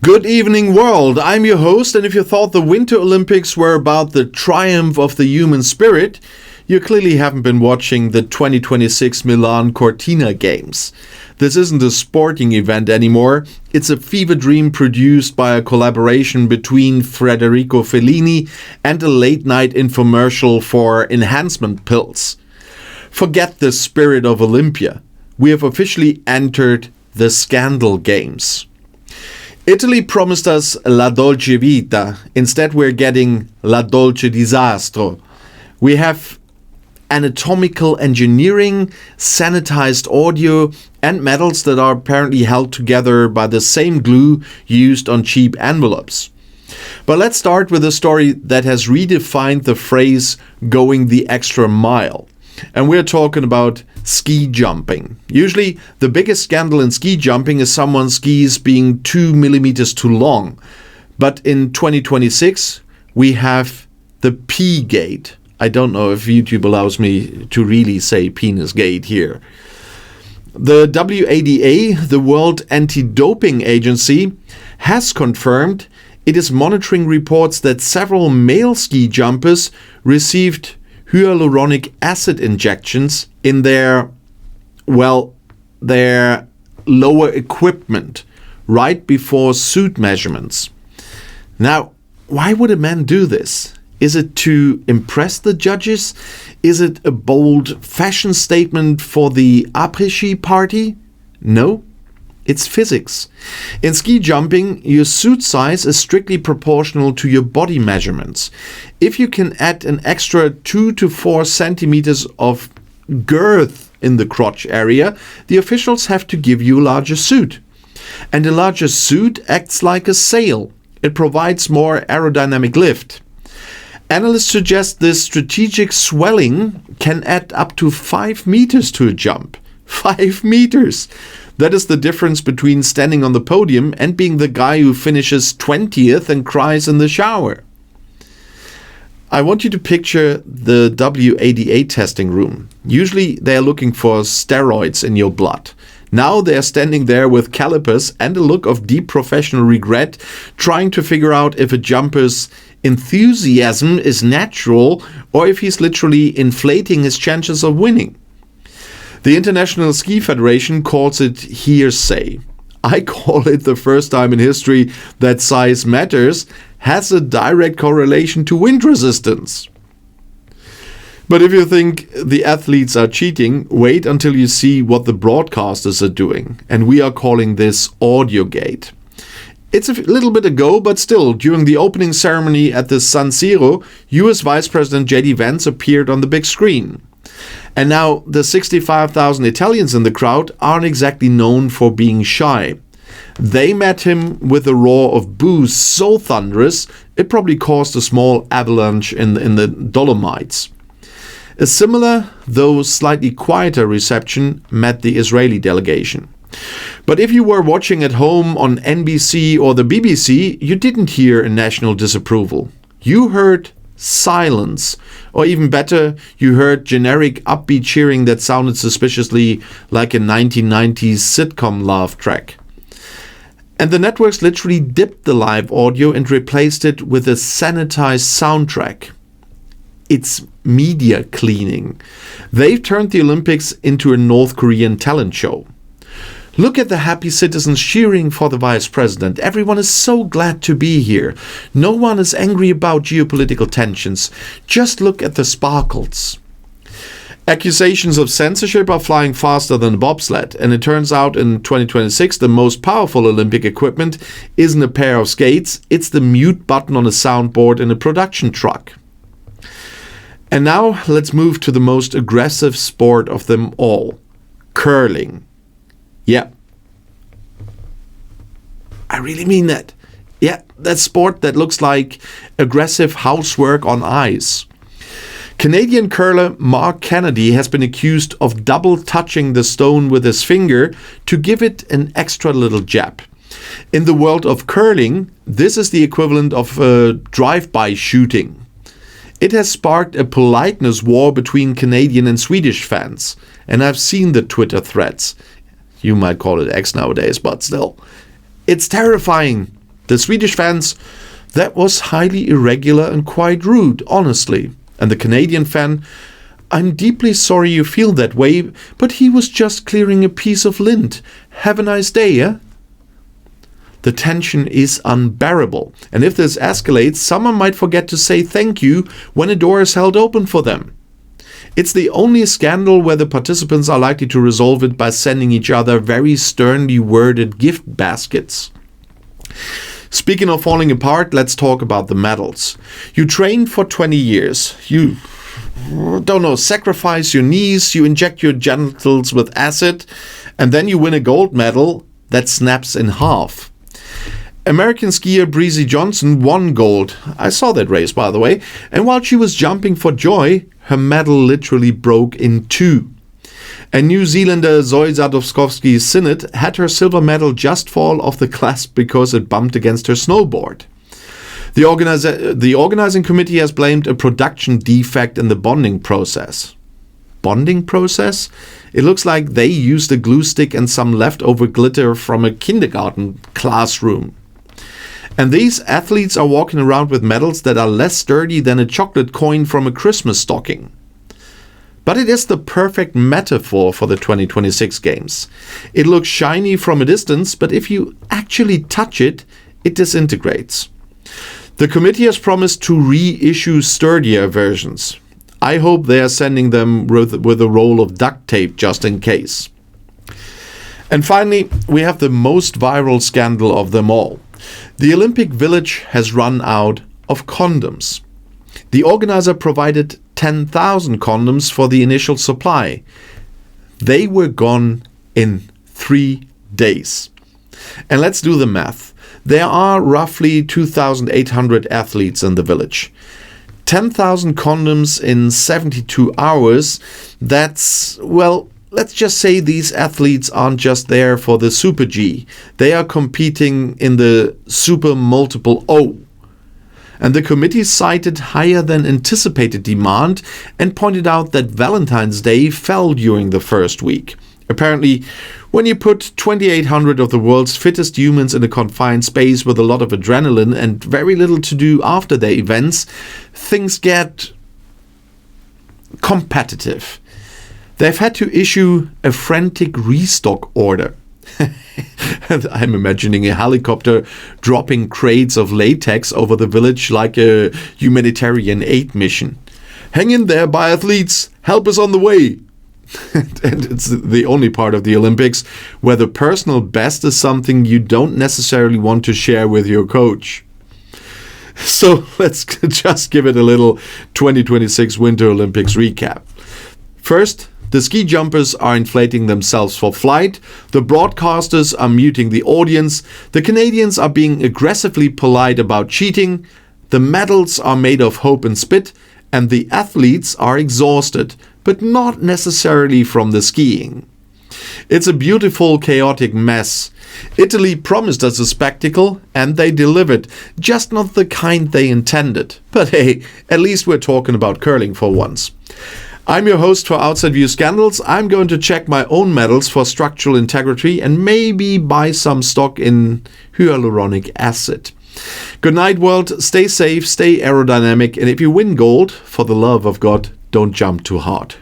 Good evening, world. I'm your host, and if you thought the Winter Olympics were about the triumph of the human spirit, you clearly haven't been watching the 2026 Milan-Cortina Games. This isn't a sporting event anymore. It's a fever dream produced by a collaboration between Federico Fellini and a late-night infomercial for enhancement pills. Forget the spirit of Olympia. We have officially entered the Scandal Games. Italy promised us La Dolce Vita. Instead, we're getting La Dolce Disastro. We have anatomical engineering, sanitized audio, and medals that are apparently held together by the same glue used on cheap envelopes. But let's start with a story that has redefined the phrase going the extra mile. And we're talking about ski jumping. Usually, the biggest scandal in ski jumping is someone's skis being 2 millimeters too long. But in 2026, we have the P-gate. I don't know if YouTube allows me to really say penis gate here. The WADA, the World Anti-Doping Agency, has confirmed it is monitoring reports that several male ski jumpers received hyaluronic acid injections in their lower equipment right before suit measurements. Now, why would a man do this? Is it to impress the judges? Is it a bold fashion statement for the après-ski party? No, it's physics. In ski jumping, your suit size is strictly proportional to your body measurements. If you can add an extra 2 to 4 centimeters of girth in the crotch area, the officials have to give you a larger suit. And a larger suit acts like a sail. It provides more aerodynamic lift. Analysts suggest this strategic swelling can add up to 5 meters to a jump. 5 meters! That is the difference between standing on the podium and being the guy who finishes 20th and cries in the shower. I want you to picture the WADA testing room. Usually they are looking for steroids in your blood. Now they are standing there with calipers and a look of deep professional regret, trying to figure out if a jumper's enthusiasm is natural or if he's literally inflating his chances of winning. The International Ski Federation calls it hearsay. I call it the first time in history that size matters has a direct correlation to wind resistance. But if you think the athletes are cheating, wait until you see what the broadcasters are doing. And we are calling this Audiogate. It's a little bit ago, but still, during the opening ceremony at the San Siro, US Vice President J.D. Vance appeared on the big screen. And now the 65,000 Italians in the crowd aren't exactly known for being shy. They met him with a roar of boos so thunderous it probably caused a small avalanche in the Dolomites. A similar, though slightly quieter reception met the Israeli delegation. But if you were watching at home on NBC or the BBC, you didn't hear a national disapproval. You heard silence. Or even better, you heard generic upbeat cheering that sounded suspiciously like a 1990s sitcom laugh track. And the networks literally dipped the live audio and replaced it with a sanitized soundtrack. It's media cleaning. They've turned the Olympics into a North Korean talent show. Look at the happy citizens cheering for the vice president. Everyone is so glad to be here. No one is angry about geopolitical tensions. Just look at the sparkles. Accusations of censorship are flying faster than a bobsled, and it turns out in 2026 the most powerful Olympic equipment isn't a pair of skates, it's the mute button on a soundboard in a production truck. And now let's move to the most aggressive sport of them all, curling. Yeah. I really mean that. Yeah, that sport that looks like aggressive housework on ice. Canadian curler Marc has been accused of double touching the stone with his finger to give it an extra little jab. In the world of curling, this is the equivalent of drive-by shooting. It has sparked a politeness war between Canadian and Swedish fans, and I've seen the Twitter threads. You might call it X nowadays, but still. It's terrifying. The Swedish fans, that was highly irregular and quite rude, honestly. And the Canadian fan, I'm deeply sorry you feel that way, but he was just clearing a piece of lint. Have a nice day, yeah? The tension is unbearable, and if this escalates, someone might forget to say thank you when a door is held open for them. It's the only scandal where the participants are likely to resolve it by sending each other very sternly worded gift baskets. Speaking of falling apart, let's talk about the medals. You train for 20 years. You sacrifice your knees, you inject your genitals with acid, and then you win a gold medal that snaps in half. American skier Breezy Johnson won gold. I saw that race, by the way. And while she was jumping for joy, her medal literally broke in two. And New Zealander Zoe Sadowski-Synnott had her silver medal just fall off the clasp because it bumped against her snowboard. The organizing committee has blamed a production defect in the bonding process. Bonding process? It looks like they used a glue stick and some leftover glitter from a kindergarten classroom. And these athletes are walking around with medals that are less sturdy than a chocolate coin from a Christmas stocking. But it is the perfect metaphor for the 2026 games. It looks shiny from a distance, but if you actually touch it, it disintegrates. The committee has promised to reissue sturdier versions. I hope they are sending them with a roll of duct tape just in case. And finally, we have the most viral scandal of them all. The Olympic Village has run out of condoms. The organizer provided 10,000 condoms for the initial supply. They were gone in 3 days. And let's do the math. There are roughly 2,800 athletes in the village. 10,000 condoms in 72 hours, that's, well, let's just say these athletes aren't just there for the Super G. They are competing in the Super Multiple O. And the committee cited higher than anticipated demand and pointed out that Valentine's Day fell during the first week. Apparently, when you put 2,800 of the world's fittest humans in a confined space with a lot of adrenaline and very little to do after their events, things get competitive. They've had to issue a frantic restock order. I'm imagining a helicopter dropping crates of latex over the village like a humanitarian aid mission. Hang in there, biathletes! Help is on the way! And it's the only part of the Olympics where the personal best is something you don't necessarily want to share with your coach. So let's just give it a little 2026 Winter Olympics recap. First, the ski jumpers are inflating themselves for flight, the broadcasters are muting the audience, the Canadians are being aggressively polite about cheating, the medals are made of hope and spit, and the athletes are exhausted, but not necessarily from the skiing. It's a beautiful, chaotic mess. Italy promised us a spectacle, and they delivered, just not the kind they intended. But hey, at least we're talking about curling for once. I'm your host for Outside View Scandals. I'm going to check my own medals for structural integrity and maybe buy some stock in hyaluronic acid. Good night, world. Stay safe, stay aerodynamic, and if you win gold, for the love of God, don't jump too hard.